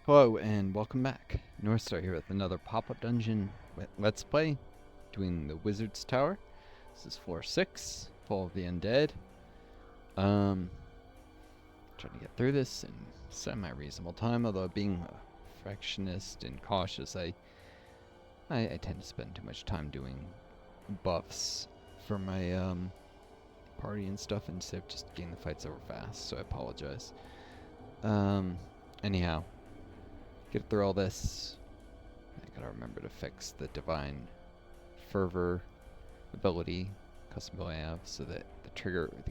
Hello and welcome back. Northstar here with another Popup Dungeon Let's Play doing the Wizard's Tower. This is floor 6, full of the Undead. Trying to get through this in semi-reasonable time, although being a perfectionist and cautious, I tend to spend too much time doing buffs for my party and stuff instead of just getting the fights over fast, so I apologize. Anyhow. Get through all this. I gotta remember to fix the Divine Fervor ability, custom ability I have, so that the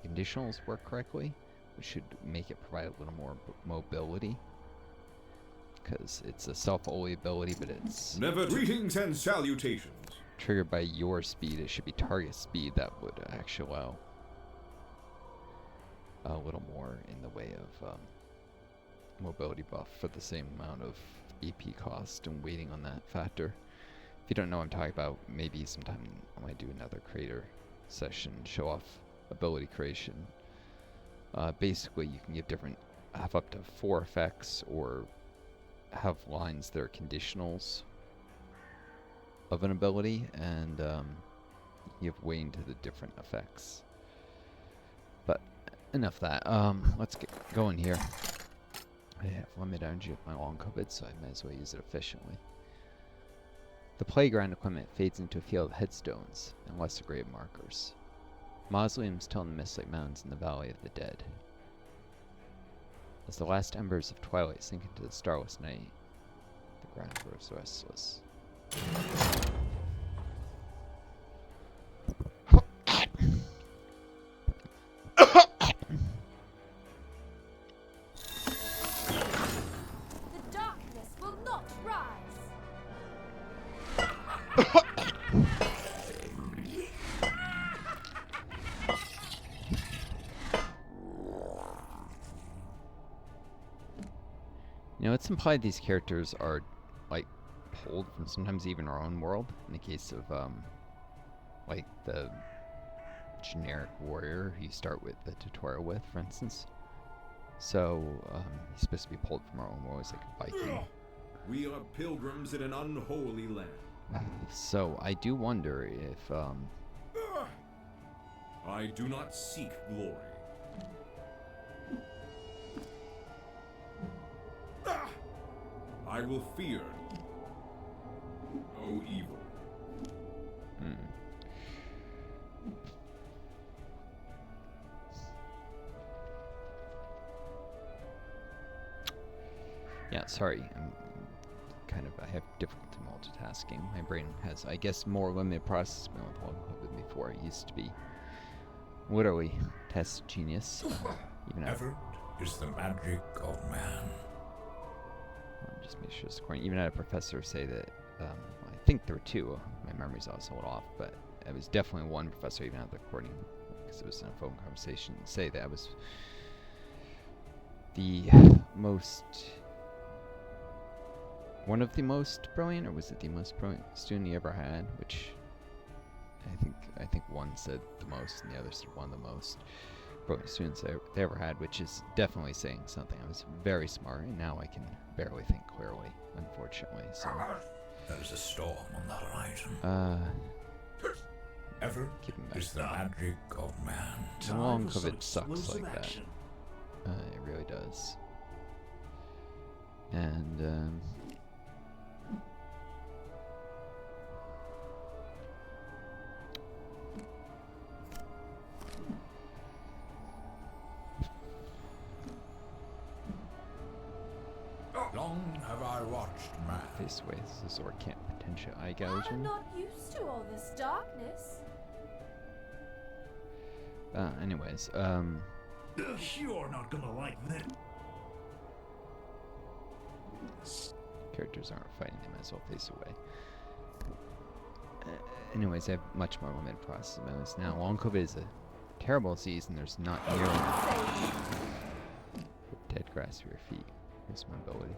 conditionals work correctly, which should make it provide a little more mobility. Because it's a self-only ability, but it's greetings and salutations. Triggered by your speed. It should be target speed that would actually allow a little more in the way of mobility buff for the same amount of EP cost and waiting on that factor. If you don't know what I'm talking about, maybe sometime I might do another creator session, show off ability creation. Basically, you can have up to 4 effects or have lines that are conditionals of an ability, and you have way into the different effects. But enough of that. Let's get going here. I have limited energy with my long COVID, so I might as well use it efficiently. The playground equipment fades into a field of headstones and lesser grave markers. Mausoleums tell the Mistlake Mountains in the Valley of the Dead. As the last embers of twilight sink into the starless night, the ground grows restless. You know, it's implied these characters are, like, pulled from sometimes even our own world. In the case of, like, the generic warrior who you start with the tutorial with, for instance. So, he's supposed to be pulled from our own world. He's like a Viking. We are pilgrims in an unholy land. So, I do wonder if, I do not seek glory. I will fear no evil. Yeah, sorry. I have difficulty multitasking. My brain has, I guess, more limited processing power than before. It used to be literally test genius. Effort is the magic of man. Just make sure it's recording. Even had a professor say that, I think there were 2. My memory's also a little off, but it was definitely one professor, even at the recording, because it was in a phone conversation, say that I was one of the most brilliant, or was it the most brilliant student he ever had? Which I think one said the most, and the other said one of the most brilliant students they ever had, which is definitely saying something. I was very smart, and now I can barely think clearly, unfortunately. So there's a storm on the horizon. Effort is the magic of man. Long COVID sucks like that. It really does. And long have I watched man. Face away, this is Zord can't potential eye gouging. I'm not used to all this darkness. Anyways, You're not gonna like that. characters aren't fighting, they might as well face away. Anyways, I have much more limited processing abilities now. Long COVID is a terrible disease, and there's not near enough dead grass for your feet. Here's my ability.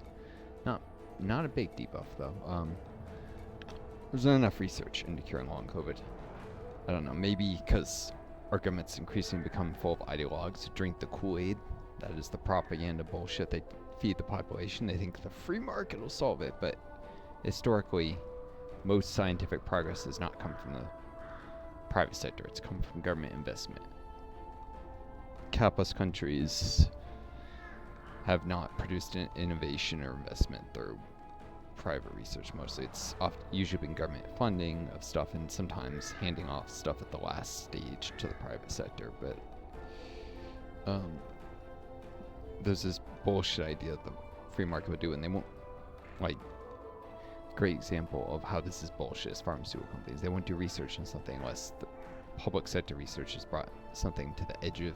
Not a big debuff though. There's not enough research into curing long COVID. I don't know, maybe because arguments increasingly become full of ideologues who drink the Kool-Aid. That is the propaganda bullshit they feed the population. They think the free market will solve it, but historically, most scientific progress has not come from the private sector. It's come from government investment. Capitalist countries have not produced an innovation or investment through private research mostly. It's usually been government funding of stuff and sometimes handing off stuff at the last stage to the private sector. But there's this bullshit idea that the free market would do, and they won't, like, great example of how this is bullshit is pharmaceutical companies. They won't do research on something unless the public sector research has brought something to the edge of,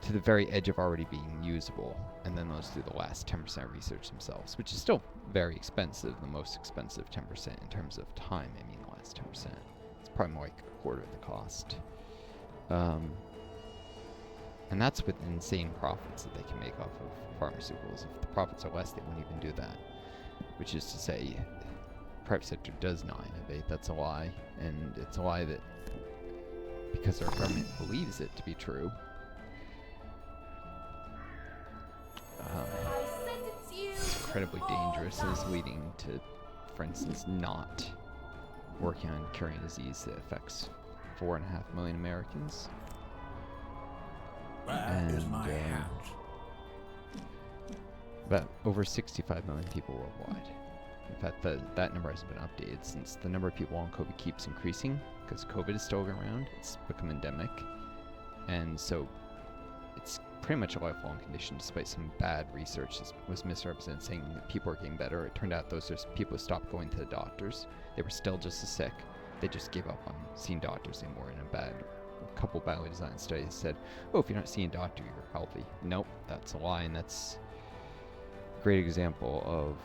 to the very edge of already being usable, and then they'll do the last 10% of research themselves, which is still very expensive, the most expensive 10% in terms of time. I mean, the last 10%. It's probably more like a quarter of the cost. And that's with insane profits that they can make off of pharmaceuticals. If the profits are less, they won't even do that. Which is to say, the private sector does not innovate. That's a lie. And it's a lie that, because our government believes it to be true, it's incredibly dangerous and is leading to, for instance, not working on curing a disease that affects 4.5 million Americans. Where is my hat? About over 65 million people worldwide. In fact, that number hasn't been updated since the number of people on COVID keeps increasing because COVID is still around. It's become endemic. And so it's pretty much a lifelong condition, despite some bad research that was misrepresented saying that people are getting better. It turned out those are people who stopped going to the doctors. They were still just as sick. They just gave up on seeing doctors anymore. In a couple badly designed studies said, oh, if you're not seeing a doctor, you're healthy. Nope, that's a lie, and that's a great example of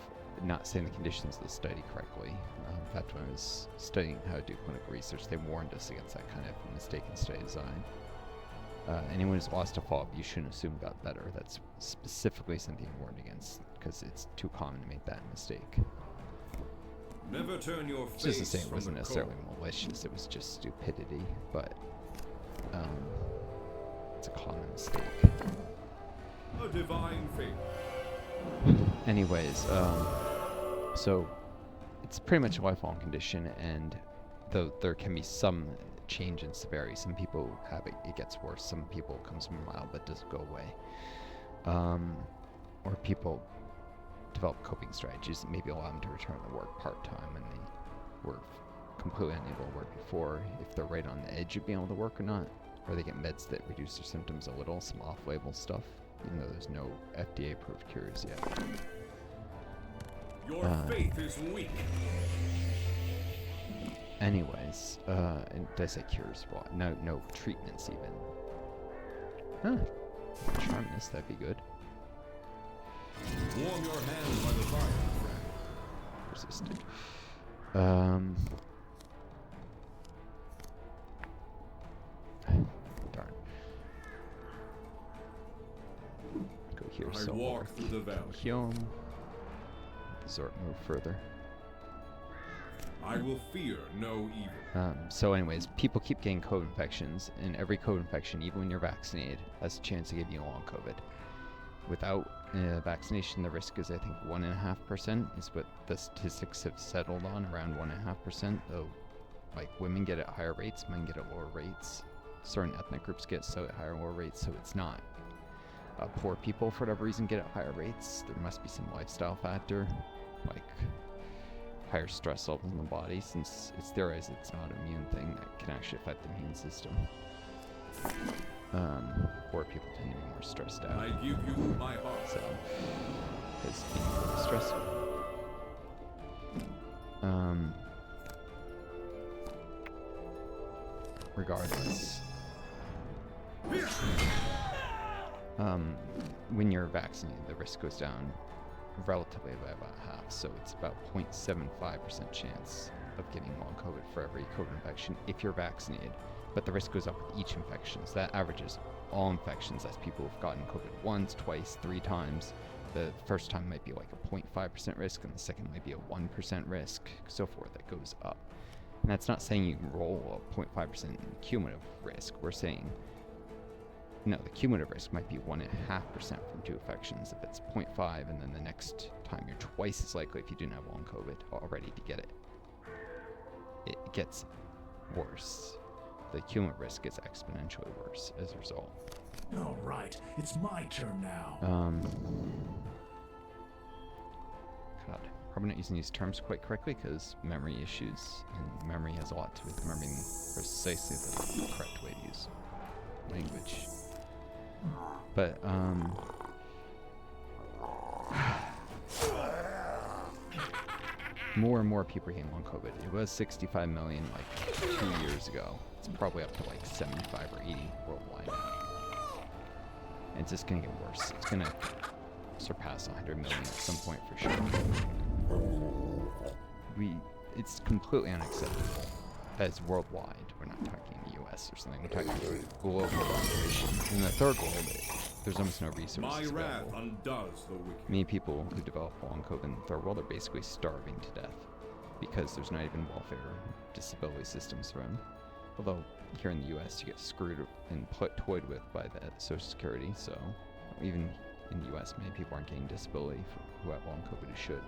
not saying the conditions of the study correctly. In fact, when I was studying how to do clinical research, they warned us against that kind of mistaken study design. Anyone who's lost a follow-up, you shouldn't assume got better. That's specifically something warned against because it's too common to make that mistake. Never turn your face Just to say it from wasn't the necessarily cold. malicious, it was just stupidity, but it's a common mistake. A divine fate. Anyways, so it's pretty much a lifelong condition, and though there can be some change in severity, some people have it gets worse, some people it comes from mild but doesn't go away, or people develop coping strategies that maybe allow them to return to work part-time when they were completely unable to work before, if they're right on the edge of being able to work or not, or they get meds that reduce their symptoms a little, some off-label stuff, even though there's no FDA-approved cures yet. Your faith is weak. Anyways, and did I say cures? Well, no treatments even. Huh. Charm this, that'd be good. Warm your hands by the fire, friend. Resisted. Darn. Go here, I so walk through the valley. Hyom. Resort move further. I will fear no evil. So anyways, people keep getting COVID infections, and every COVID infection, even when you're vaccinated, has a chance of giving you long COVID. Without vaccination, the risk is, I think, 1.5% is what the statistics have settled on, around 1.5%. Though, like, women get it at higher rates, men get it at lower rates. Certain ethnic groups get so at higher or lower rates, so it's not. Poor people, for whatever reason, get it at higher rates. There must be some lifestyle factor, like higher stress levels in the body, since it's theorized it's not an immune thing that can actually affect the immune system. Poor people tend to be more stressed out. I give you my heart. So, because being really stressful. Regardless. When you're vaccinated, the risk goes down relatively by about half, so it's about 0.75% chance of getting long COVID for every COVID infection if you're vaccinated. But the risk goes up with each infection, so that averages all infections. That's people who've gotten COVID once, twice, 3 times. The first time might be like a 0.5% risk, and the second might be a 1% risk, so forth. That goes up. And that's not saying you can roll a 0.5% cumulative risk. We're saying No, the cumulative risk might be 1.5% from 2 infections. If it's 0.5, and then the next time you're twice as likely if you didn't have long COVID already to get it. It gets worse. The cumulative risk gets exponentially worse as a result. All right, it's my turn now. God, probably not using these terms quite correctly because memory issues, and memory has a lot to do with remembering precisely the correct way to use language. But, more and more people are getting long COVID. It was 65 million like 2 years ago. It's probably up to like 75 or 80 worldwide now. And it's just gonna get worse. It's gonna surpass 100 million at some point for sure. It's completely unacceptable as worldwide. We're not talking US or something. We're talking about global population. In the third world, there's almost no resources My wrath available. undoes the wicked. Many people who develop long COVID in the third world are basically starving to death because there's not even welfare disability systems for them. Although here in the US you get screwed and toyed with by the Social Security, so even in the US many people aren't getting disability who have long COVID who should.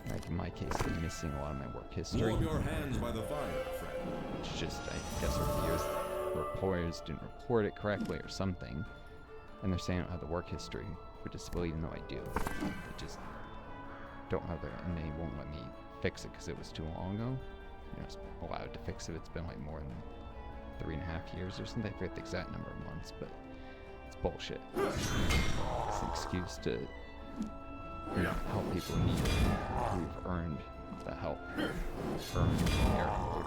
Like in my case, I'm missing a lot of my work history. Warm your hands by the fire, friend. Which just, I guess over the years, the employers didn't report it correctly or something. And they're saying I don't have the work history for disability, even though I do. I just don't have it, and they won't let me fix it because it was too long ago. You know, it's allowed to fix it. It's been like more than 3.5 years or something. I forget the exact number of months, but it's bullshit. It's an excuse to help people who need it, who've earned the help, earned air quote.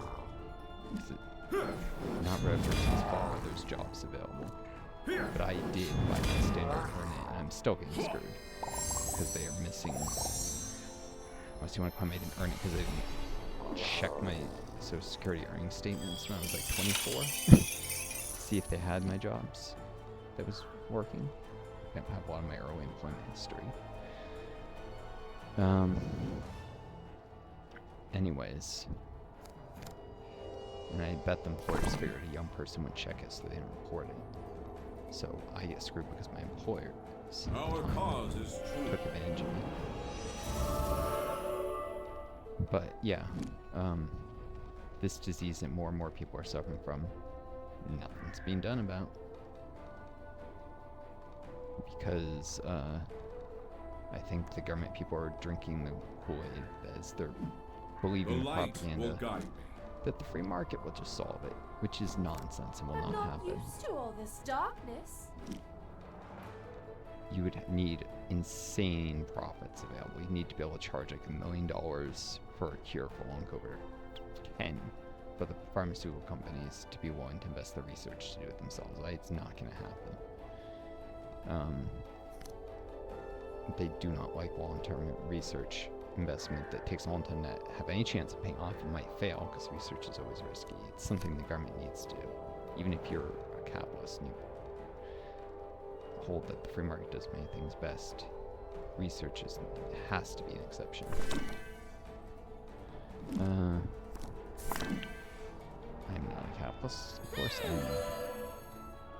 Not every person's fault that there's jobs available. But I did, by my standard, earn it, and I'm still getting screwed. Because they are missing... Unless you want to claim I didn't earn it because I didn't check my Social Security earning statements when I was like 24. See if they had my jobs that was working. I don't have a lot of my early employment history. Anyways, and I bet the employers figured a young person would check it so they didn't report it. So I get screwed because my employer Our cause is true. took advantage of me. But yeah, this disease that more and more people are suffering from, nothing's being done about. Because I think the government people are drinking the Kool-Aid as they're believing the light propaganda will guide me. that the free market will just solve it, which is nonsense and will I'm not not happen. used to all this darkness. You would need insane profits available. You need to be able to charge like $1 million for a cure for long COVID, 10 for the pharmaceutical companies to be willing to invest the research to do it themselves. It's not going to happen. They do not like long-term research investment that takes a long time to have any chance of paying off and might fail because research is always risky. It's something the government needs to do. Even if you're a capitalist and you hold that the free market does many things best, research has to be an exception. I'm not a capitalist, of course.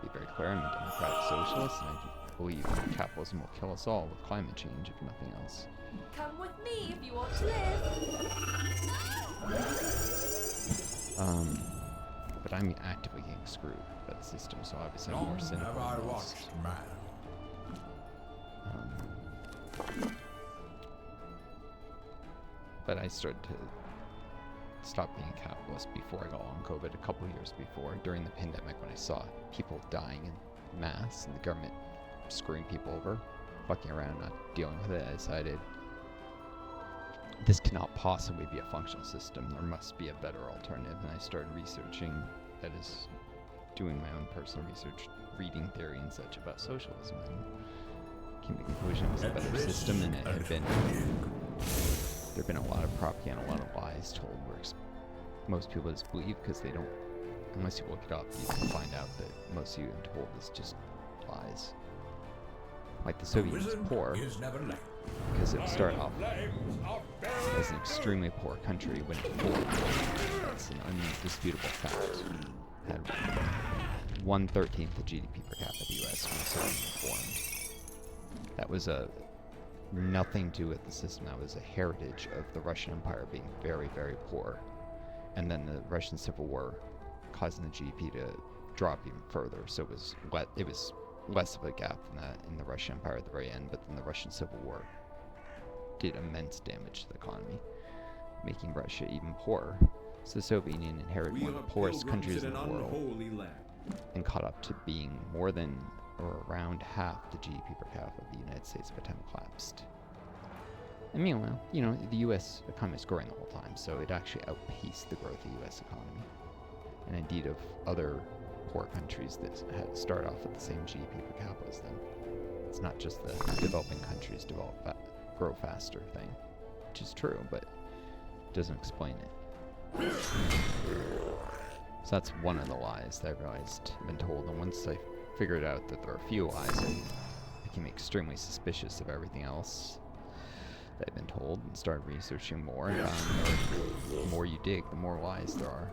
Be very clear, I'm a democratic socialist, and I believe capitalism will kill us all with climate change, if nothing else. Come with me if you want to live. But I'm actively getting screwed by the system, so obviously I'm more Long cynical have I than watched most. man. But I started to stop being a capitalist before I got long COVID, a couple years before, during the pandemic, when I saw people dying in mass and the government screwing people over, fucking around, not dealing with it. I decided this cannot possibly be a functional system. There must be a better alternative, and I started researching, that is, doing my own personal research, reading theory and such about socialism, and came to the conclusion it was a better system, and it had been, there have been a lot of propaganda, a lot of lies told, where most people just believe because they don't, unless you look it up, you can find out that most of you are told is just lies. Like the Soviet was poor because it started off as an extremely poor country when it formed. That's an undisputable fact. Had 1/13 the GDP per capita of the U.S. when the Soviet Union formed. That was nothing to do with the system. That was a heritage of the Russian Empire being very, very poor. And then the Russian Civil War causing the GDP to drop even further. So it was less of a gap than that in the Russian Empire at the very end, but then the Russian Civil War did immense damage to the economy, making Russia even poorer. So the Soviet Union inherited one of the poorest countries in the world and caught up to being more than or around half the GDP per capita of the United States by the time it collapsed. And meanwhile, the U.S. economy is growing the whole time, so it actually outpaced the growth of the U.S. economy. And indeed of other poor countries that had start off with the same GDP per capita as them. It's not just the developing countries grow faster thing, which is true, but it doesn't explain it. So that's one of the lies that I realized I've been told, and once I figured out that there are a few lies, I became extremely suspicious of everything else that I've been told and started researching more, and found the more you dig, the more lies there are.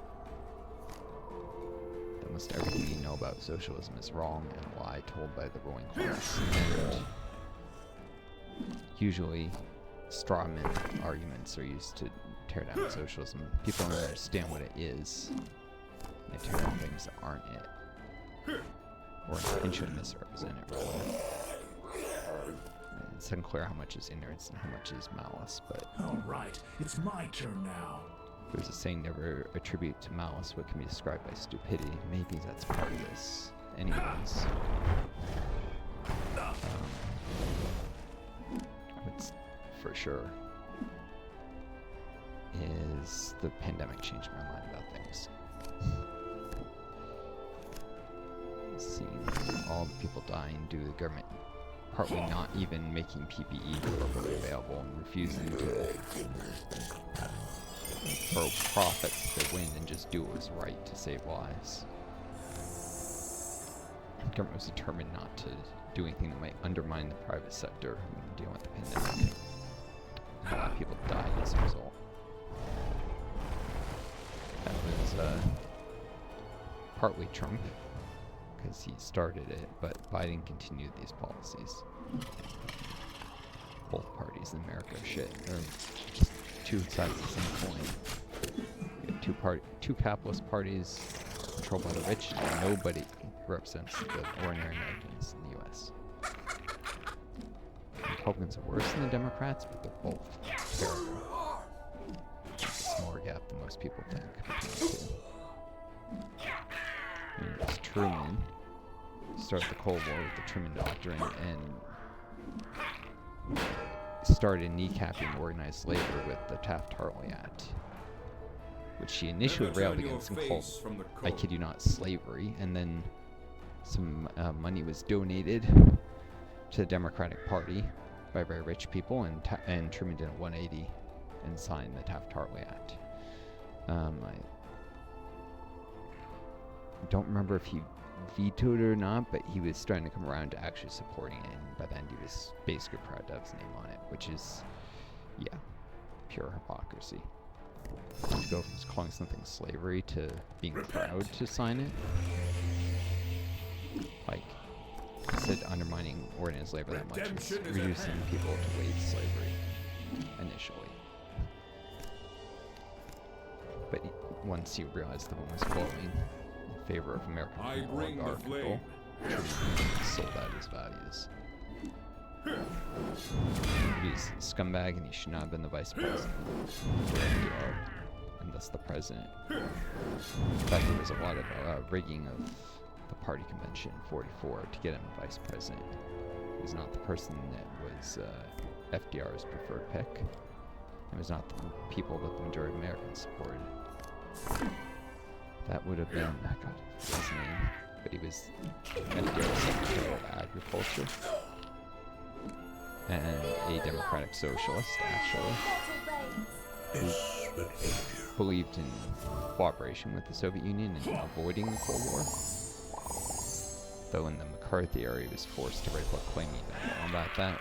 Almost everything you know about socialism is wrong and a lie told by the ruling class. And usually, straw man arguments are used to tear down socialism. People don't understand what it is. They tear down things that aren't it. Or intentionally misrepresent it, rather. It's unclear how much is ignorance and how much is malice, but... Alright, it's my turn now. There's a saying, never attribute to malice what can be described by stupidity. Maybe that's part of this. Anyways. What's for sure is the pandemic changed my mind about things. Seeing all the people dying due to the government partly not even making PPE appropriately available and refusing to throw profits to win and just do what was right to save lives. The government was determined not to do anything that might undermine the private sector when dealing with the pandemic. A lot of people died as a result. That was partly Trump, because he started it, but Biden continued these policies. Both parties in America are shit. They're just two sides of the same coin. You have two capitalist parties controlled by the rich, and nobody represents the ordinary Americans in the U.S. The Republicans are worse than the Democrats, but they're both terrible. There's a smaller gap than most people think between the two. It was Truman started the Cold War with the Truman Doctrine and started kneecapping organized labor with the Taft-Hartley Act, which she initially railed against and called, I kid you not, slavery, and then some money was donated to the Democratic Party by very rich people, and Truman did a 180 and signed the Taft-Hartley Act. I don't remember if he vetoed it or not, but he was starting to come around to actually supporting it, and by then he was basically proud to have his name on it, which is, yeah, pure hypocrisy. To go from calling something slavery to being proud to sign it, like, instead of undermining organized labor that much, it's reducing people to wage slavery initially. But once you realize the wind was blowing in favor of American oligarchical, Truman sold out his values. He's a scumbag and he should not have been the vice president for FDR, and thus the president. In fact, there was a lot of rigging of the party convention in 44 to get him vice president. He was not the person that was FDR's preferred pick. It was not the people that the majority of Americans supported. That would have been, I forgot his name, but he was FDR's Secretary of Agriculture and a democratic socialist, actually, who believed in cooperation with the Soviet Union and avoiding the Cold War. Though in the McCarthy era, he was forced to write a book claiming about that,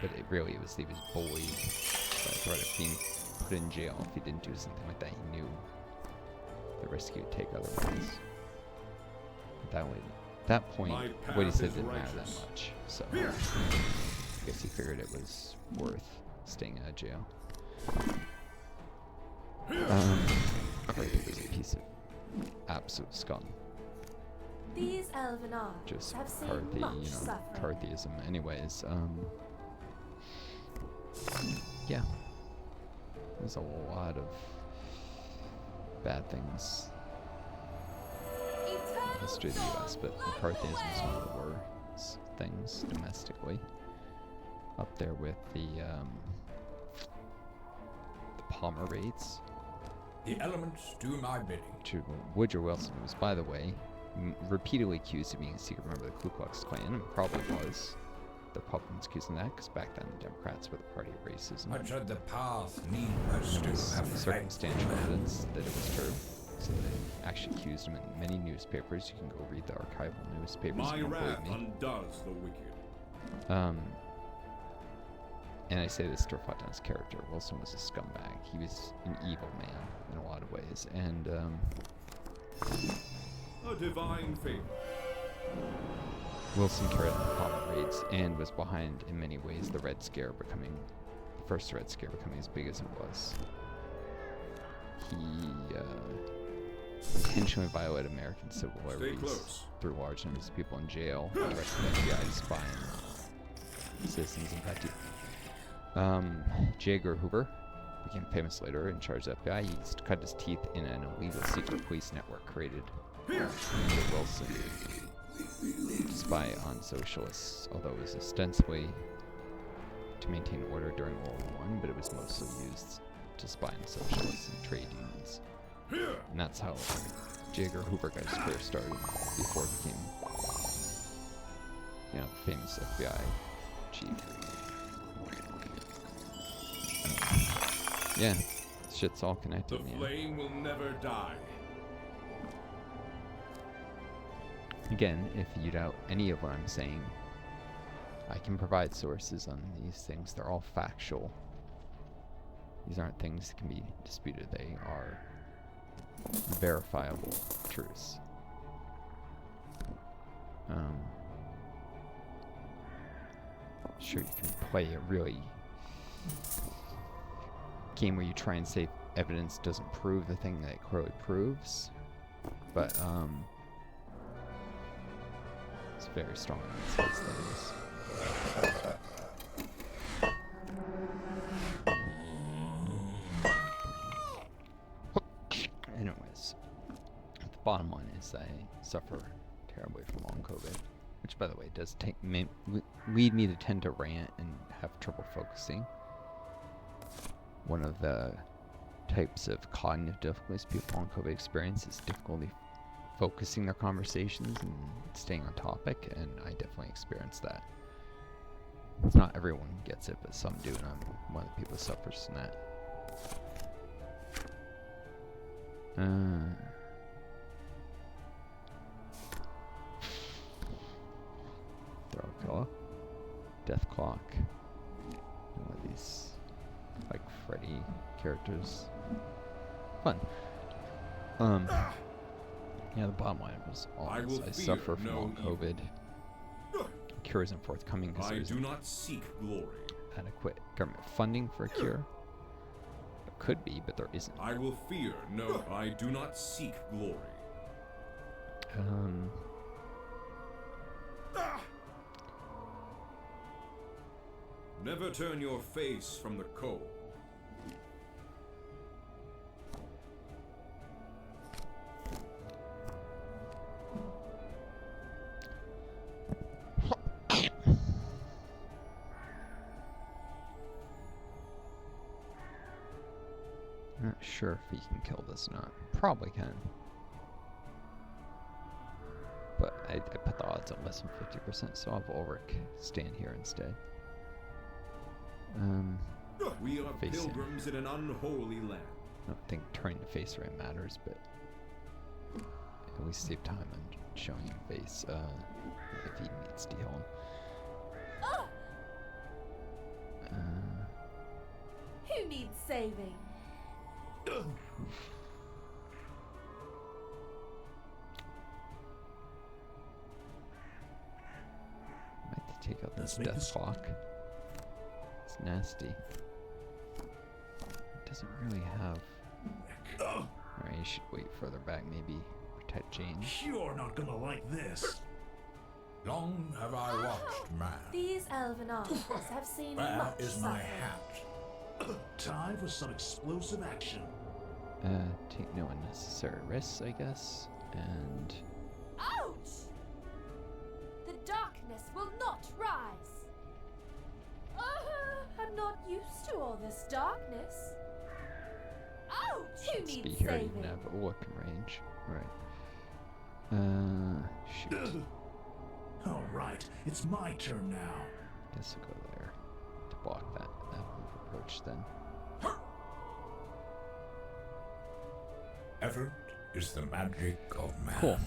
but he was bullied by the threat of being put in jail if he didn't do something like that. He knew the risk he would take otherwise. that point, My what he path said is didn't matter that righteous. much. So I guess he figured it was worth staying out of jail. Carthy was a piece of absolute scum. These elven arms Just have seen Carthy, much suffering. Carthyism. Anyways, yeah. There's a lot of bad things in the Eternal history of the US, dawn, but light McCarthyism is one of the the worst things domestically. Up there with the Palmer raids. The elements do my bidding. To Woodrow Wilson, who was, by the way, repeatedly accused of being a secret member of the Ku Klux Klan, and probably was. The Republicans accusing that, because back then the Democrats were the party of racism. I tread the path needless There to was have some circumstantial evidence that it was true. So they actually accused him in many newspapers. You can go read the archival newspapers. My if you don't wrath believe me. undoes the wicked. And I say this to reflect on his character. Wilson was a scumbag. He was an evil man in a lot of ways, and A divine favor. Wilson carried on the Palmer raids and was behind, in many ways, the Red Scare becoming, the first Red Scare becoming as big as it was. He intentionally violated American civil Stay liberties, close. threw large numbers of people in jail, directed the FBI to spy on citizens infected. J. Edgar Hoover became famous later in charge of the FBI. He cut his teeth in an illegal secret police network created under Wilson to spy on socialists, although it was ostensibly to maintain order during World War I, but it was mostly used to spy on socialists and trade unions. And that's how J. Edgar Hoover got his career started before he became, the famous FBI chief. Yeah, shit's all connected, The man. flame will never die. Again, if you doubt any of what I'm saying, I can provide sources on these things. They're all factual. These aren't things that can be disputed. They are verifiable truths. Sure, you can play a really game where you try and say evidence doesn't prove the thing that it clearly proves, but it's very strong in these things. Anyways, the bottom line is I suffer terribly from long COVID, which, by the way, does lead me to tend to rant and have trouble focusing. One of the types of cognitive difficulties people on COVID experience is difficulty focusing their conversations and staying on topic, and I definitely experienced that. It's not everyone gets it, but some do, and I'm one of the people who suffers from that. Throw Death Clock. One of these, like, Freddy characters. Fun. Yeah, the bottom line was all I this. will I fear suffer from no long evil. COVID. Cure isn't forthcoming because I there's do not seek glory. adequate government funding for a cure. There could be, but there isn't. I will fear no. I do not seek glory. Never turn your face from the coal. Not sure if he can kill this or not. Probably can. But I put the odds on less than 50%, so I'll have Ulrich stand here instead. We are Face him. pilgrims in an unholy land. I don't think turning the face right matters, but at least save time and showing him face if he needs to heal him. Who needs saving? Take out this Let's make death this- clock. It's nasty. It doesn't really have. Alright, you should wait further back, maybe protect Jane. You're not gonna like this. Long have I watched man. These elven armies have seen Where much is my suffering. hat? Time for some explosive action. Take no unnecessary risks, I guess. And Ouch! The darkness will not rise. I'm not used to all this darkness. Ouch! Who be needs here, you saving? can have a weapon range. Right. Shoot. All right, it's my turn now. Guess I'll go there to block that move approach then. Effort is the magic of man. Cool.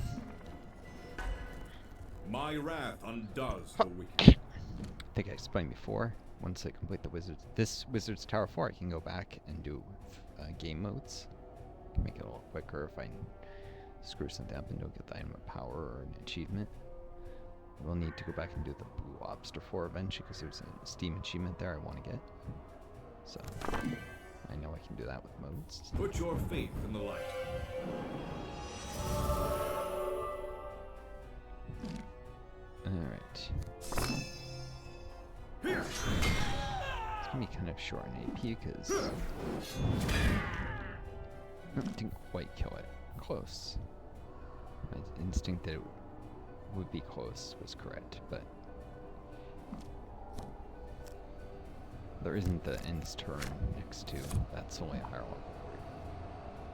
My wrath undoes the wicked. I think I explained before. Once I complete the Wizard's Tower 4, I can go back and do game modes. Can make it a little quicker if I screw something up and don't get the item of power or an achievement. We'll need to go back and do the Blue Lobster 4 eventually because there's a Steam achievement there I want to get. So I know I can do that with modes. Put your faith in the light. Alright. It's gonna be kind of short on AP because didn't quite kill it. Close. My instinct that it would be close was correct, but there isn't the ends turn next to. That's only a higher level.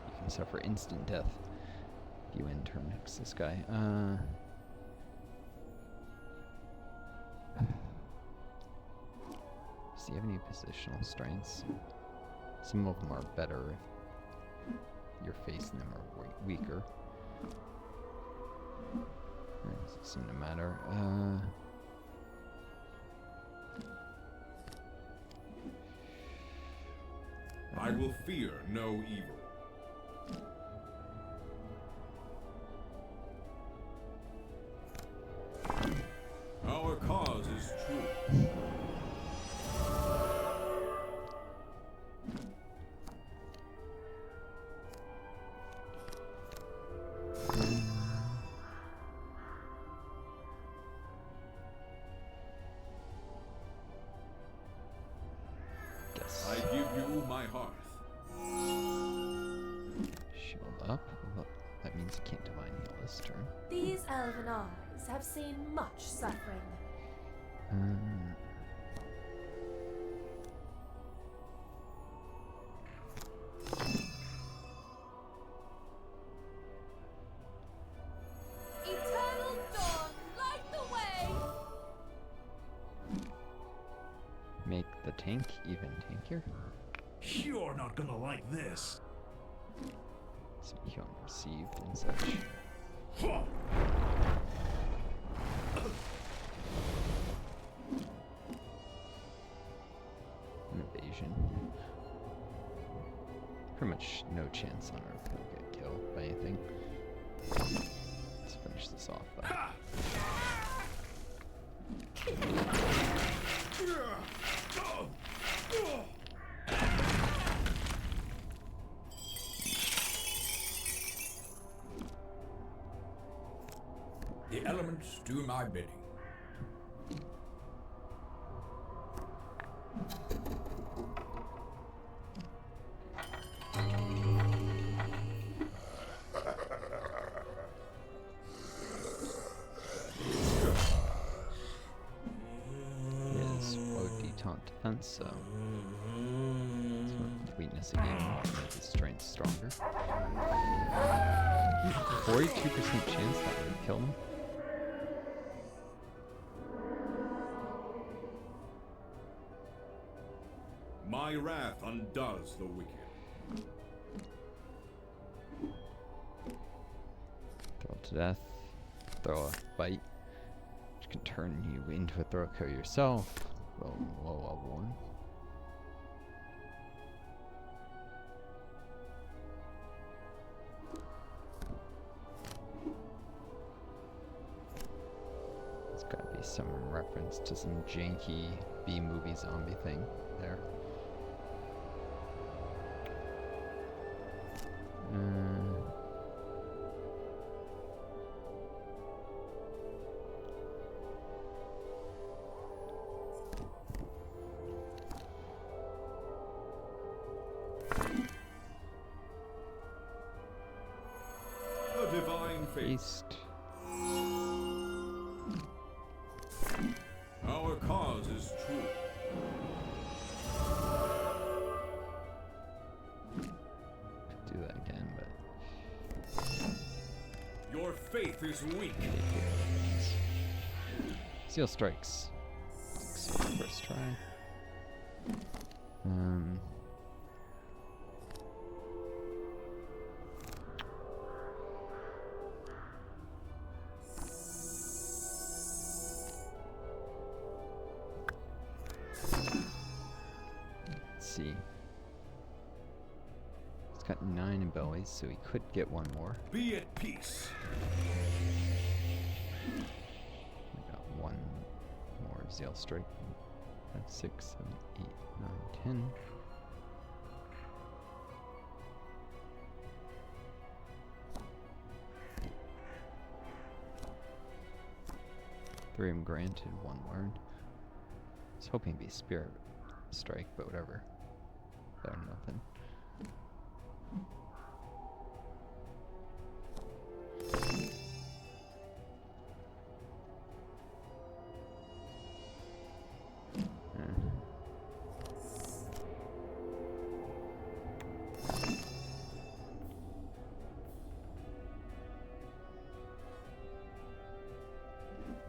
You can suffer instant death if you end turn next to this guy. Does he have any positional strengths? Some of them are better if you're facing them are weaker. Doesn't seem to matter. I will fear no evil. Our cause is true. Guess. I give you my hearth. Shield up. Well, that means you can't divine heal this turn. These elven armies have seen much suffering. Eternal dawn, light the way! Make the tank even tankier. You're not gonna like this. Some healing received and such. An evasion. Pretty much no chance on Earth he'll get killed by anything. Let's finish this off though. The elements do my bidding. His OD taunt defense, so it's weakness again, make his strength stronger. 42% chance that would have killed him. My wrath undoes the wicked. Throw to death. Throw a bite, which can turn you into a throw kill yourself. Low level one. It's gotta be some reference to some janky B-movie zombie thing there. The divine Feast. Our cause is true. Could do that again, but Your faith is weak. Seal strikes. Succeed first try. Let's see. He's got 9 in bellies, so he could get one more. Be at peace. We got one more Zeal Strike. 5, 6, 7, 8, 9, 10. Three of them granted, one learned. I was hoping it'd be Spirit Strike, but whatever. Better than nothing.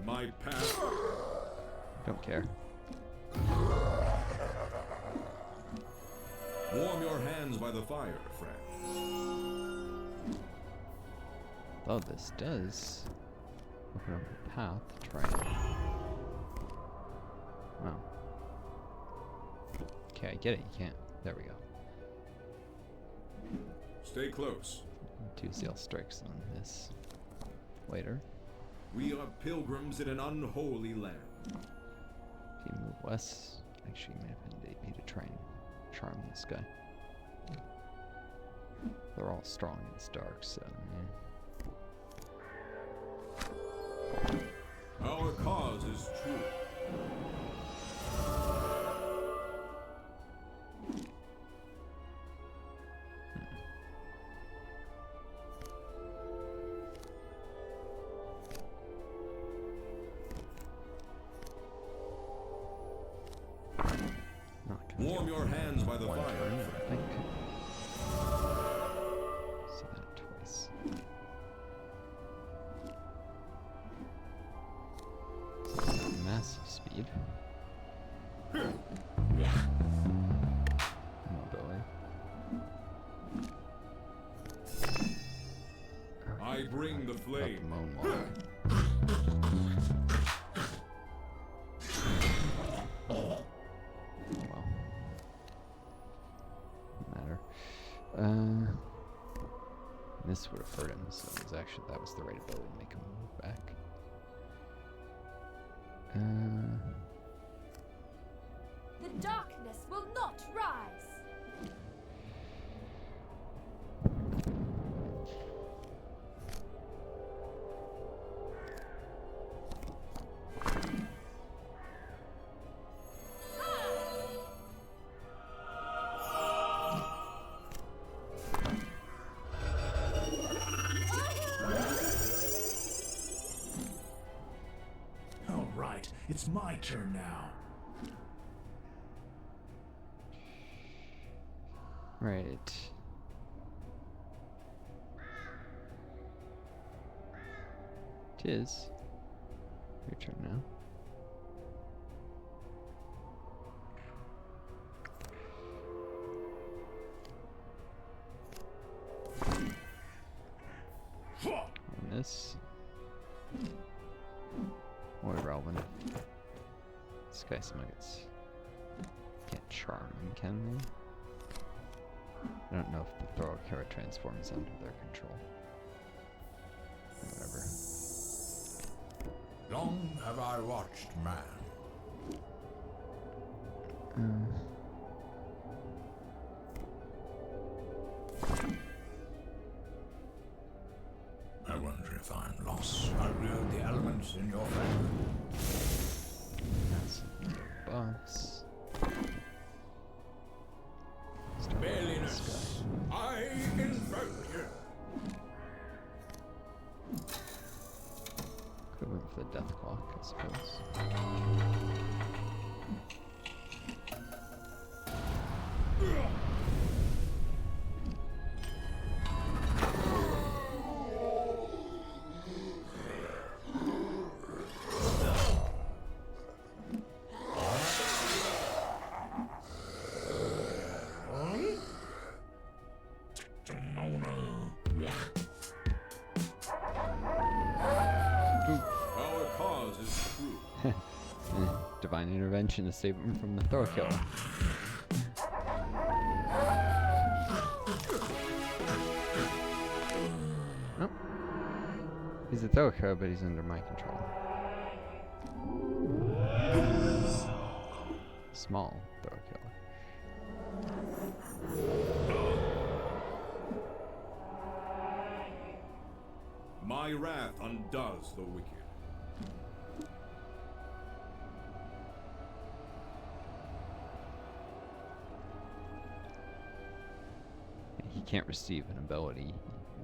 My path. Don't care. Warm your hands by the fire, friend. Though this does open up a path to try and... Wow. Okay, I get it. You can't. There we go. Stay close. 2 Zeal Strikes on this later. We are pilgrims in an unholy land. If you move west, actually, you may have been AP to try and charm this guy. They're all strong in this dark, so yeah. Our cause is true. Warm your hands by the One fire, turn, friend. I think. So that twice. So massive speed. Mobility. I bring the flame. Moonwalk. Well, matter. This would have hurt him, so it was actually that was the right ability to make him move back. The darkness will not rise. All right, it's my turn now. Right. Tis. Your turn now. On this. Or relevant. This guy somehow gets... Can't charm him, can they? I don't know if the thrower Kara transforms under their control. Whatever. Long have I watched man. I wonder if I'm lost. I wield the elements in your favor. That's the buffs. Barliness, I invoke you. Could have went for the death clock, I suppose. Our cause is true. Divine intervention to save him from the Thor killer. Nope. He's a Thor killer, but he's under my control. Small Thor killer. My wrath undoes the wicked. He can't receive an ability,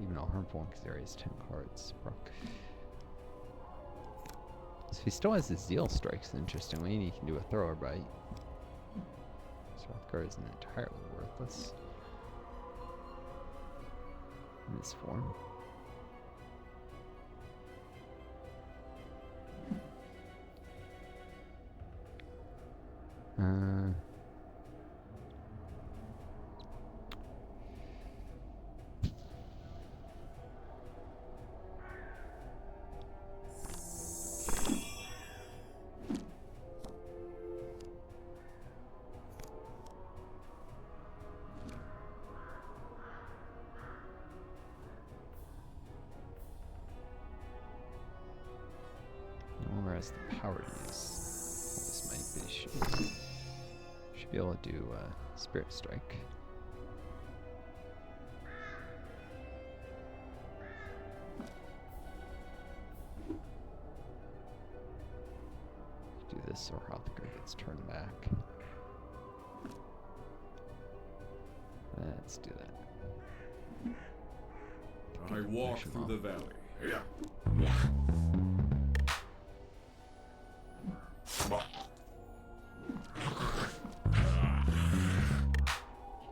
even a harmful one, because there is 10 cards. Brock. So he still has his Zeal Strikes, interestingly, and he can do a Thrower Bite. So Hrothgar isn't entirely worthless in this form. No longer has the power to use all this might, but he should be able to do Spirit Strike. Do this or Hrothgar gets turned back. Let's do that. I walk through the valley.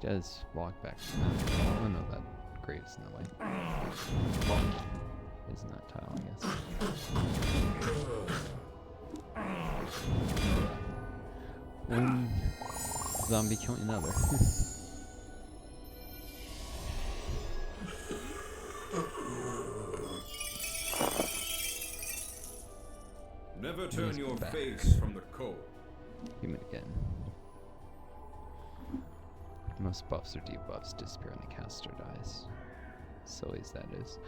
He does walk back. Oh no, that grate is in the way. Isn't that tile, I guess. One zombie killing another. Never turn He's your back. face from the cold. Human again. Most buffs or debuffs disappear when the caster dies. Silly as that is.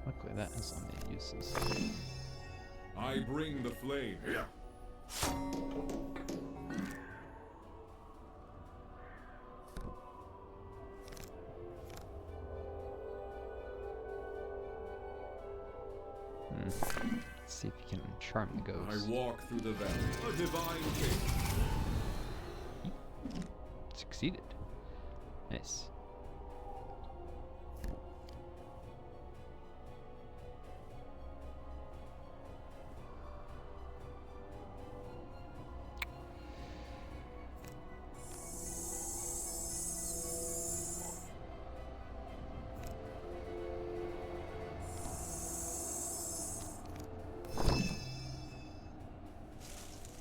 Luckily that has only uses. I bring the flame. Let's see if you can charm the ghost. I walk through the valley. A divine change. Succeeded. Nice.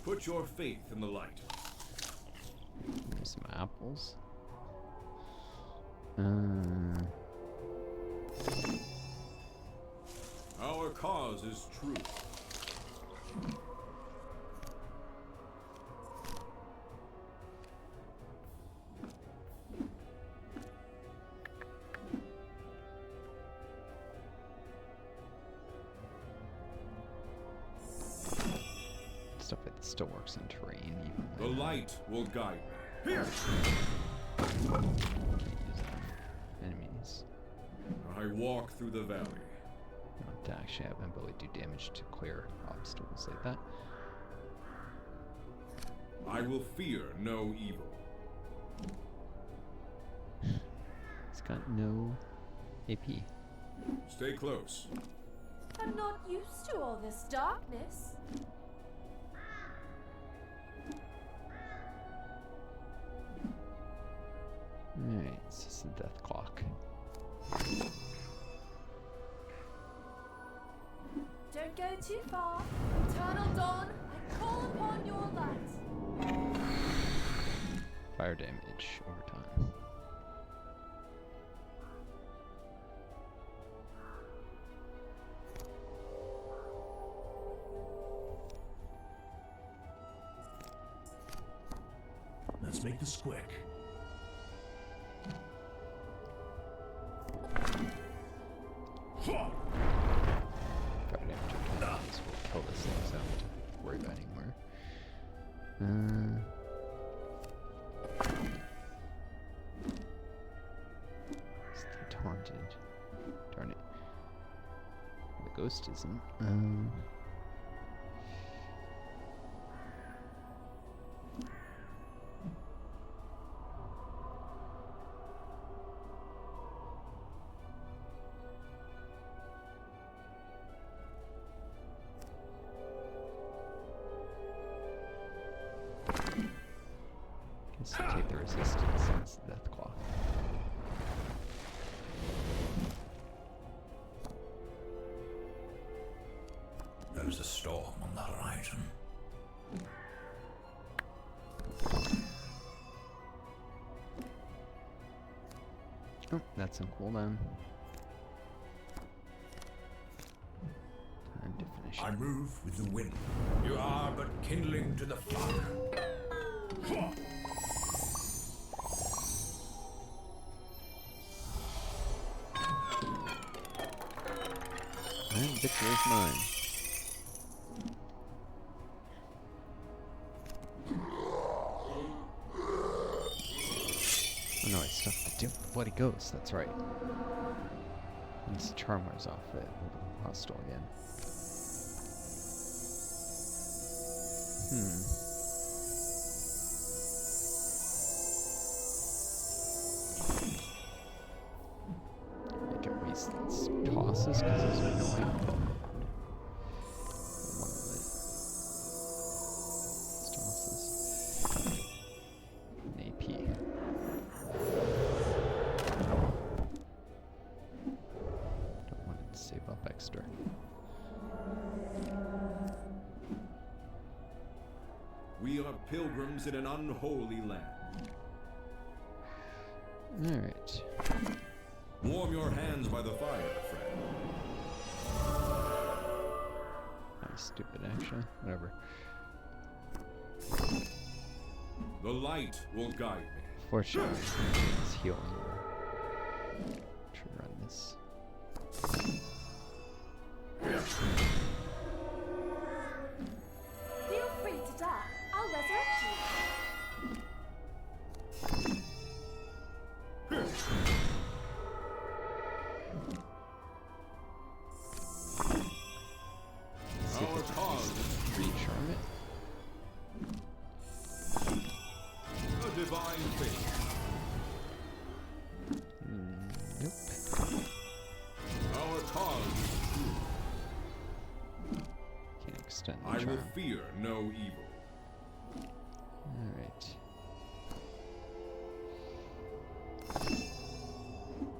Put your faith in the light. Some apples. cause is true. Stuff like this still works on terrain, even The when light will guide me. Here! enemies. I walk through the valley. You want to actually have my ability do damage to clear obstacles like that. I will fear no evil. It's got no AP. Stay close. I'm not used to all this darkness. Alright, it's just a death clock. Don't go too far. Eternal Dawn, I call upon your light. Fire damage over time. Let's make this quick. Fire damage over time. So we'll kill this thing, so I don't have to worry about anymore. Still taunted. Darn it. The ghost isn't. Guess I'll take the resistance since the death clock. There's a storm on the horizon. Oh, that's on cooldown. Time to finish I it. move with the wind. You are but kindling to the fire. And victory is mine. Oh no, I stuck the bloody ghost, that's right. Once the charm wears off, it will be hostile again. I can waste these tosses because those are annoying. One of these tosses. An AP. Don't want it to save up extra. We are pilgrims in an unholy land. Alright. Warm your hands by the fire, friend. That was stupid, actually. Whatever. The light will guide me. Fortunately, it's healing. Should run this. Feel free to die. I'll resurrect you. See if Our I can cause just recharm it. a divine fate. Nope. Our cause is true. Can't extend the I charm. will fear no evil. Alright.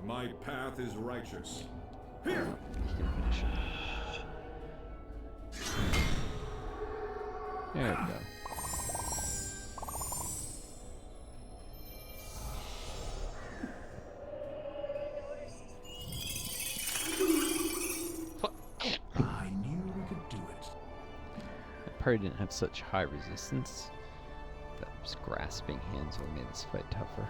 My path is righteous. Here! You can finish it. There we go. party didn't have such high resistance, those grasping hands would have made this fight tougher.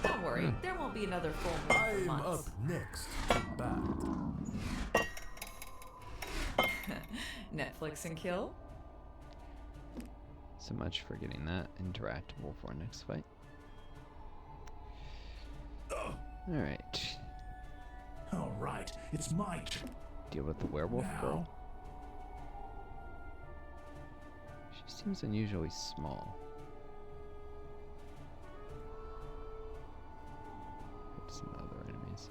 Don't worry, there won't be another full moon for I'm up months. next to bat. Netflix and kill? So much for getting that interactable for our next fight. Alright. All right, it's my turn. Deal with the werewolf Now. girl. She seems unusually small. Some other enemies.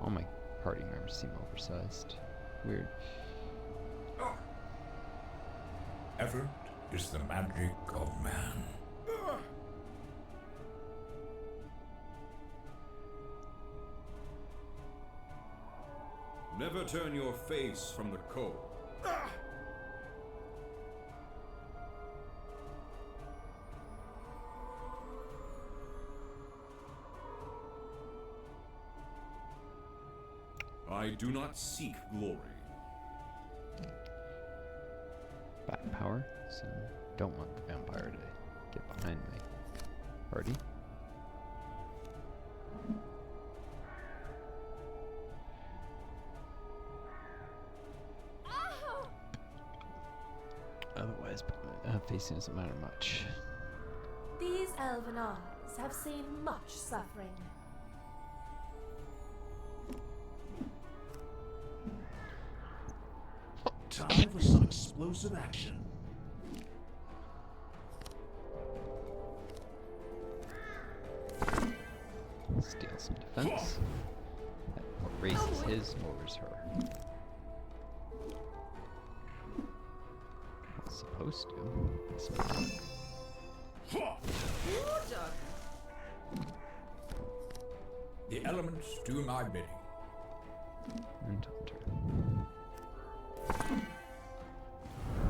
All my party members seem oversized. Weird. Effort is the magic of man. Never turn your face from the cold. I do not seek glory. Back power, so don't want the vampire to get behind my party. Otherwise, facing doesn't matter much. These elven eyes have seen much suffering. Time for some explosive action. Steal some defense. What raises his lowers her. It's supposed to. It's not. The elements do my bidding. And Hunter.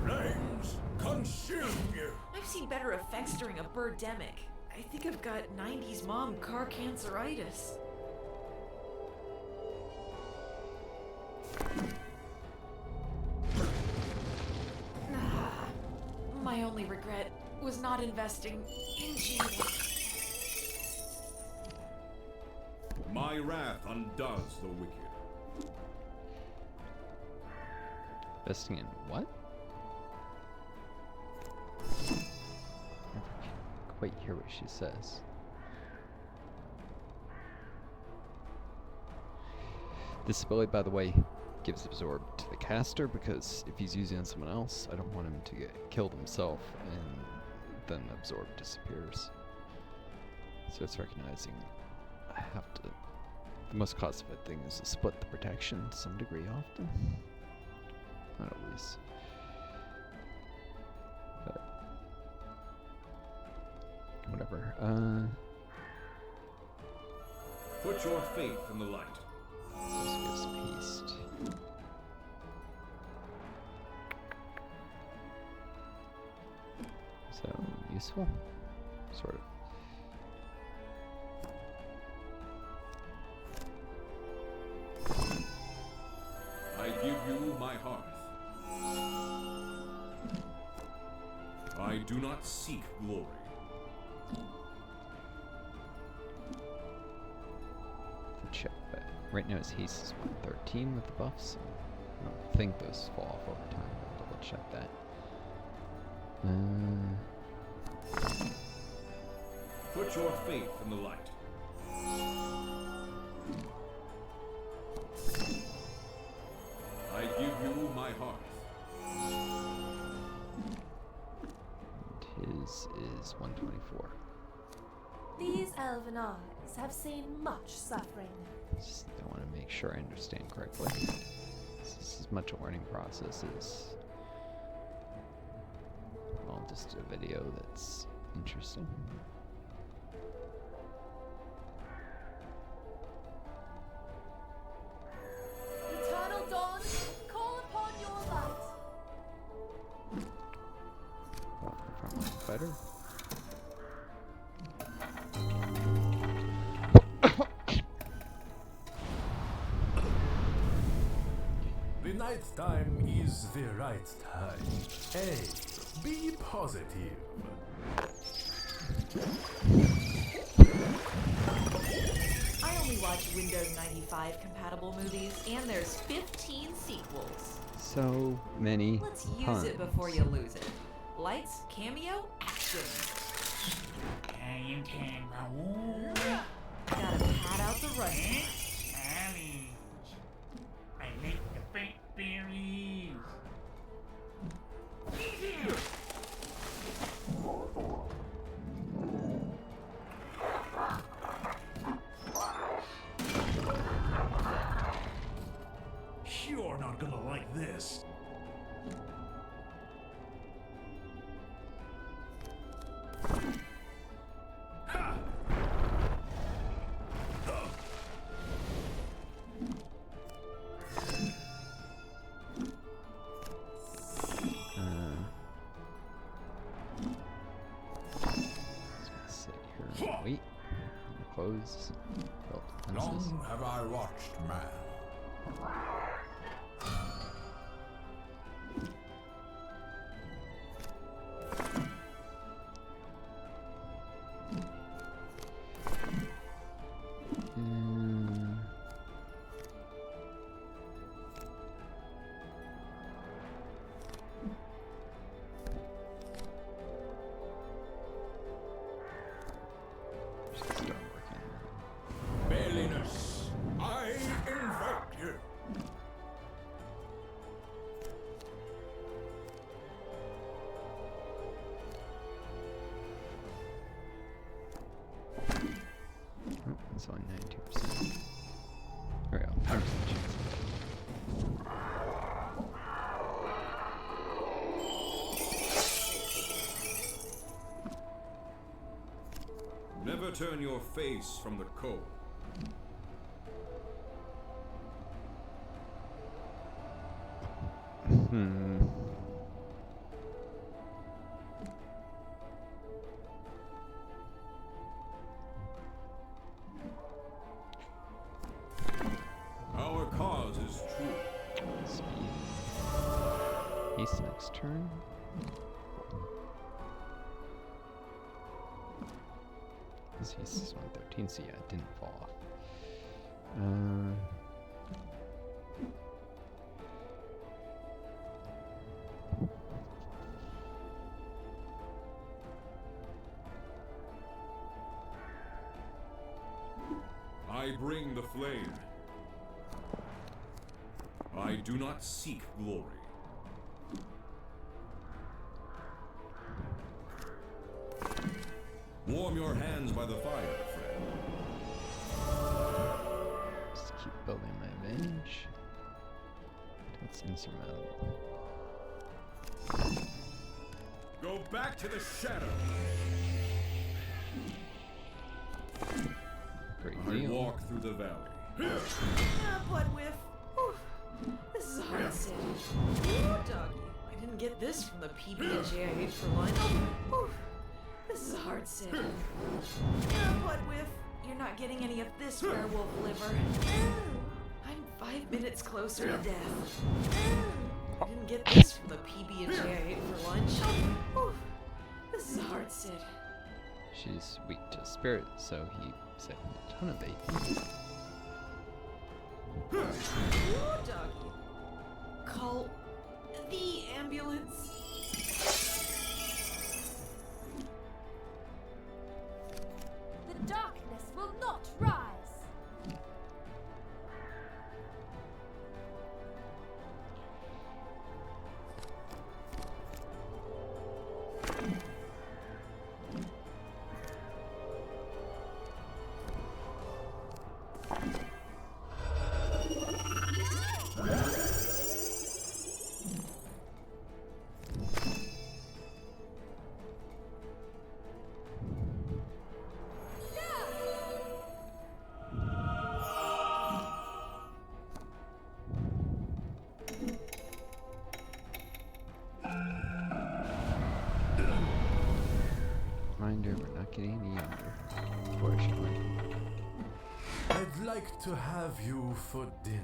Flames consume you. I've seen better effects during a birdemic. I think I've got 90s mom car canceritis. My only regret was not investing in genius. My wrath undoes the wicked. Investing in what? I never quite hear what she says. This ability, by the way, gives absorb to the caster, because if he's using it on someone else, I don't want him to get killed himself and then absorb disappears. So it's recognizing I have to. The most cost-effective thing is to split the protection to some degree often. Not always. But whatever. Put your faith in the light. Let's give some haste. So useful? Sort of. I give you my hearth. I do not seek glory. To check that. Right now his haste is 113 with the buffs, so I don't think those fall off over time. I'll double check that. Put your faith in the light. I give you my hearth. And his is 124. These elven eyes have seen much suffering. Just I want to make sure I understand correctly. This is as much a learning process as well, just a video that's interesting. Night time is the right time. Hey, be positive. I only watch Windows 95 compatible movies, and there's 15 sequels. So many Let's use puns. it before you lose it. Lights, cameo, action. Gotta pad out the rush. I like the big berries. You're not gonna like this. Ha! Just gonna sit here and wait. Close. Build defenses. Long have I watched man. Mm. Just start working. Bailiness, I invite you. Oh, it's only 92%. There we go. 100% chance. Never turn your face from the cold. Hmm. Our cause is true. Speed. Haste next turn. This haste is 113, so yeah, it didn't fall off. I bring the flame. I do not seek glory. Warm your hands by the fire, friend. Just keep building my advantage. That's insurmountable. Go back to the shadow. Great I deal. walk through the valley. Blood whiff. Whew. This is a hard sit. Ooh, doggy. I didn't get this from the PB&J I ate for lunch. Whew. This is a hard sit. Blood whiff. You're not getting any of this werewolf liver. I'm 5 minutes closer to death. I didn't get this from the PB&J I ate for lunch. Whew. This is a hard sit. She's weak to spirit, so he said a ton of bacon. Ooh, doggy. Call the ambulance. The darkness will not rise. Reminder, we're not getting any younger, unfortunately. I'd like to have you for dinner.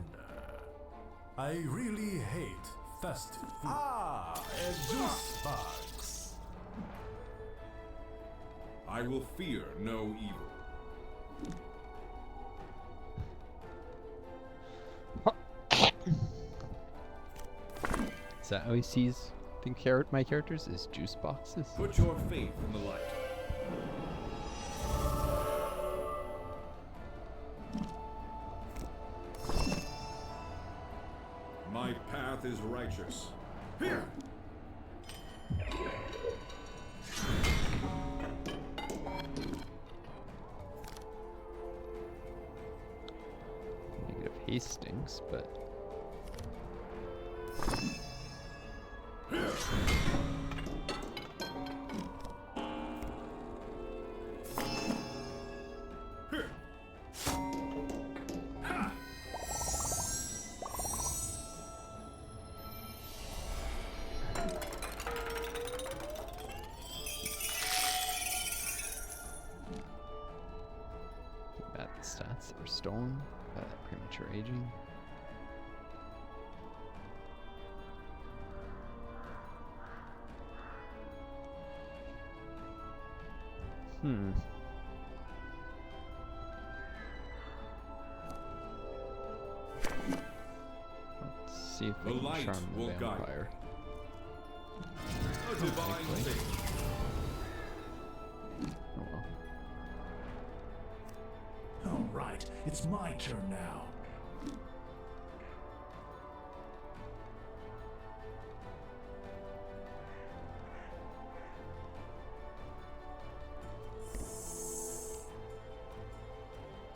I really hate fast food. Ah, a juice box. I will fear no evil. Is that how he sees my characters? Is juice boxes? Put your faith in the light. My path is righteous. Here! Negative Hastings, but bad stats that were stolen by that premature aging. Let's see if we The can light charm the will guide vampire. A divine Likely. fate. Oh well. All right, it's my turn now.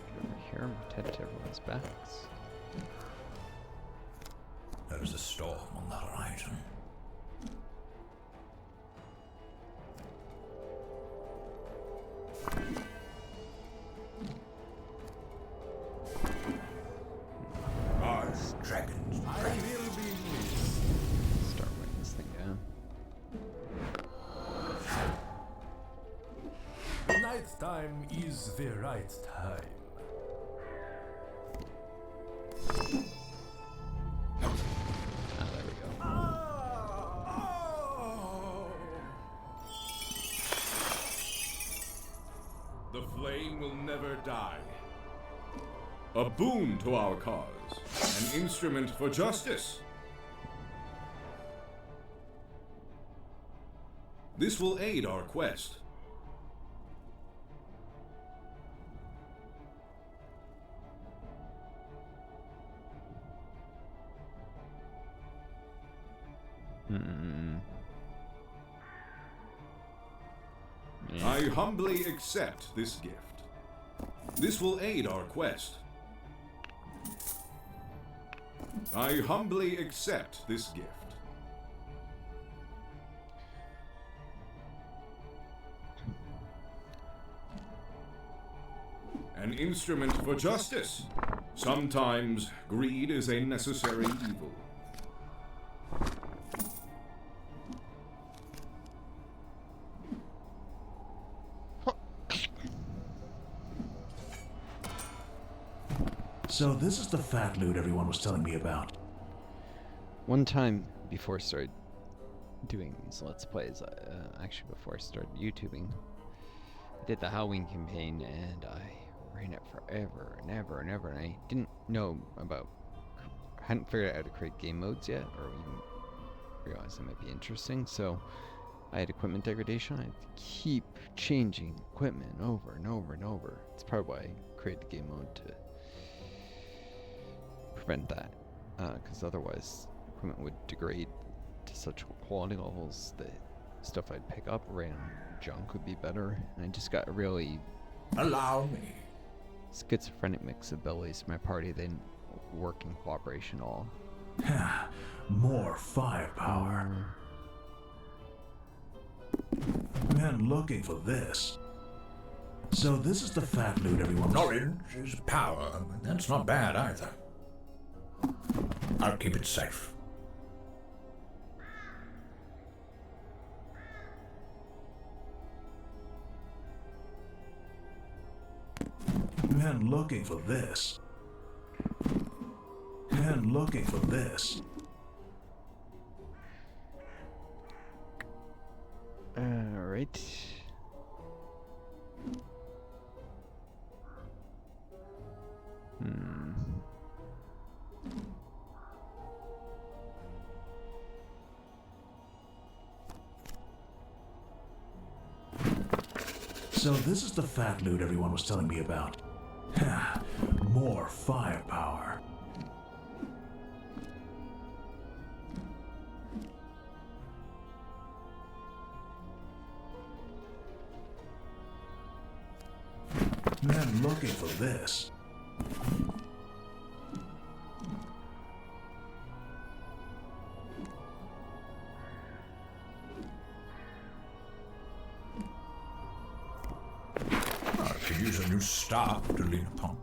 Get over here and pretend to everyone's backs. There is a storm on the horizon. Our dragons. I will be missed. Start weighing this thing down. Nighttime is the right time. Ah, there we go. The flame will never die. A boon to our cause. An instrument for justice. This will aid our quest. I humbly accept this gift. This will aid our quest. I humbly accept this gift. An instrument for justice. Sometimes greed is a necessary evil. So this is the fat loot everyone was telling me about. One time before I started doing these Let's Plays, actually before I started YouTubing, I did the Halloween campaign and I ran it forever and ever and ever, and I didn't know about, hadn't figured out how to create game modes yet, or even realized it might be interesting, so I had equipment degradation. I had to keep changing equipment over and over and over. It's probably why I created the game mode, to prevent that, because otherwise equipment would degrade to such quality levels that stuff I'd pick up, random junk, would be better, and I just got a really Allow me. schizophrenic mix of abilities in my party. They didn't work in cooperation at all. More firepower. Men looking for this. So this is the fat loot everyone was... Orange is power. That's not bad either. I'll keep it safe. Men looking for this. Man looking for this. Alright. So this is the fat loot everyone was telling me about. More firepower. Man looking for this. I could use a new staff to lean upon.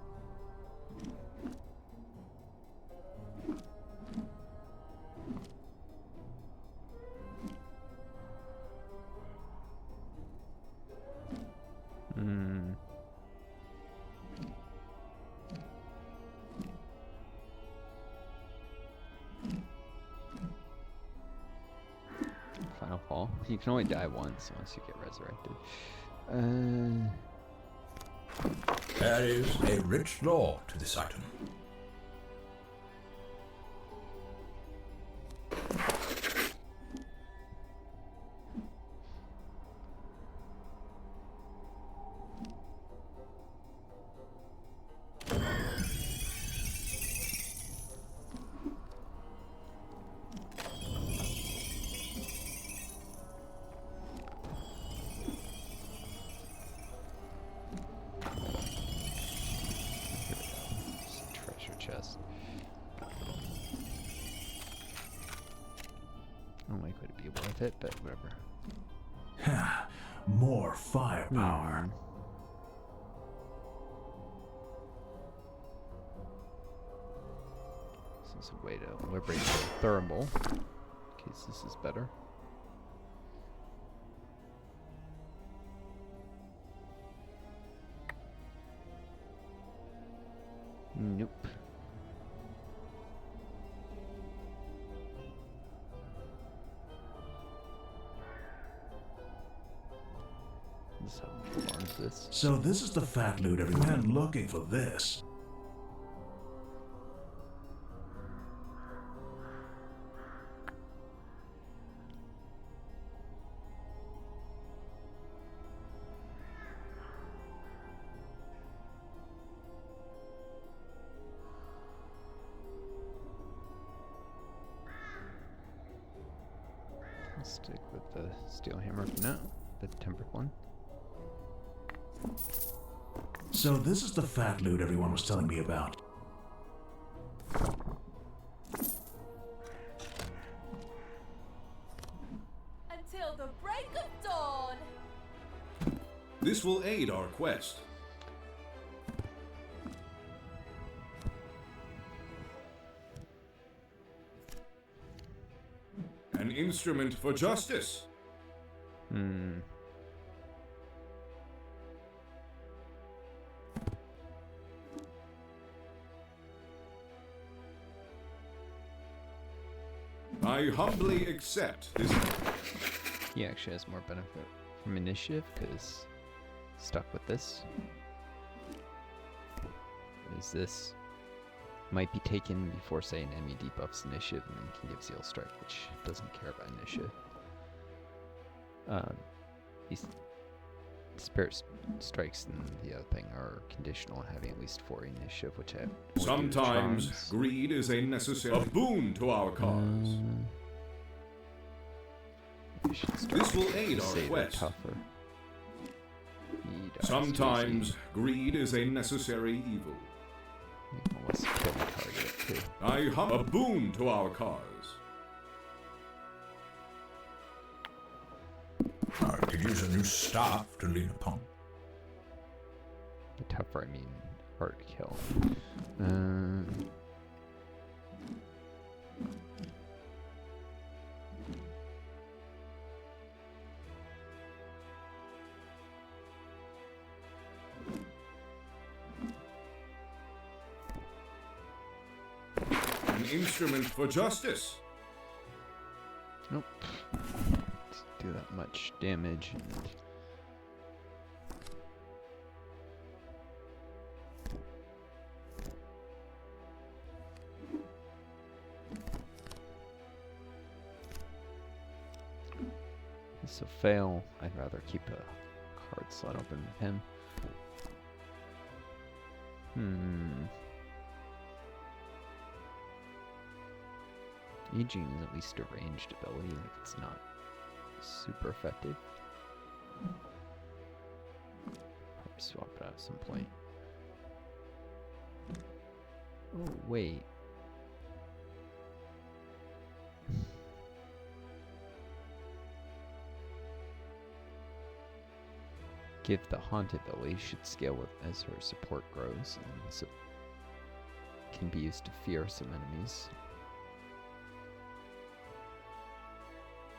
Final fall. You can only die once unless you get resurrected. There is a rich lore to this item. Treasure chest. Unlikely to be worth it, but whatever. More firepower. This is a way to liberate the thermal, in case this is better. Nope. Let's have more of this. So this is the fat loot everyone looking for this. I'll stick with the steel hammer for now, the tempered one. So this is the fat loot everyone was telling me about. Until the break of dawn. This will aid our quest. An instrument for justice. I humbly accept this. He actually has more benefit from initiative because stuck with this. Is this might be taken before, say, an enemy debuffs initiative and then can give Zeal Strike, which doesn't care about initiative. These Spirit Strikes and the other thing are conditional on having at least 4 initiative, which I have. Sometimes Charms. greed is a necessary boon to our cause. We should start This will aid to our say they're quest. tougher. He dies Sometimes easy. greed is a necessary evil. Let's kill the target too. I a boon to our cause. I could use a new staff to lean upon. The tougher, I mean, hard to kill. An instrument for justice. Nope. Doesn't do that much damage. And this will fail. I'd rather keep a card slot open with him. Aging is at least a ranged ability, like it's not super effective. Probably swap it out at some point. Oh, wait. Give the haunt ability should scale with as her support grows, and so can be used to fear some enemies.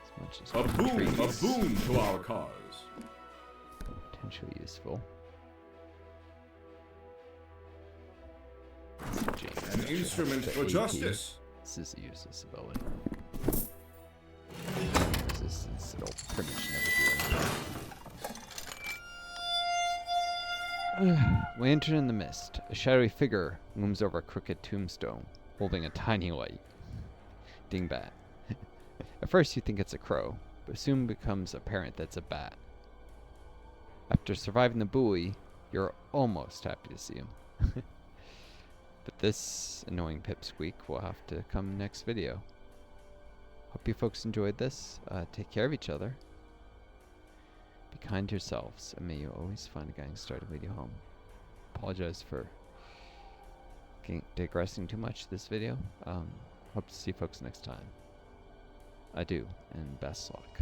As much as A boon to our cause. Potentially useful. An instrument for justice. This is a useless ability. Resistance, it'll pretty much never do anything. Lantern in the mist. A shadowy figure looms over a crooked tombstone, holding a tiny light. Dingbat. At first you think it's a crow, but soon becomes apparent that it's a bat. After surviving the buoy, you're almost happy to see him. But this annoying pipsqueak will have to come next video. Hope you folks enjoyed this. Take care of each other. Be kind to yourselves, and may you always find a guiding star to lead you home. Apologize for digressing too much this video. Hope to see you folks next time. Adieu, and best luck.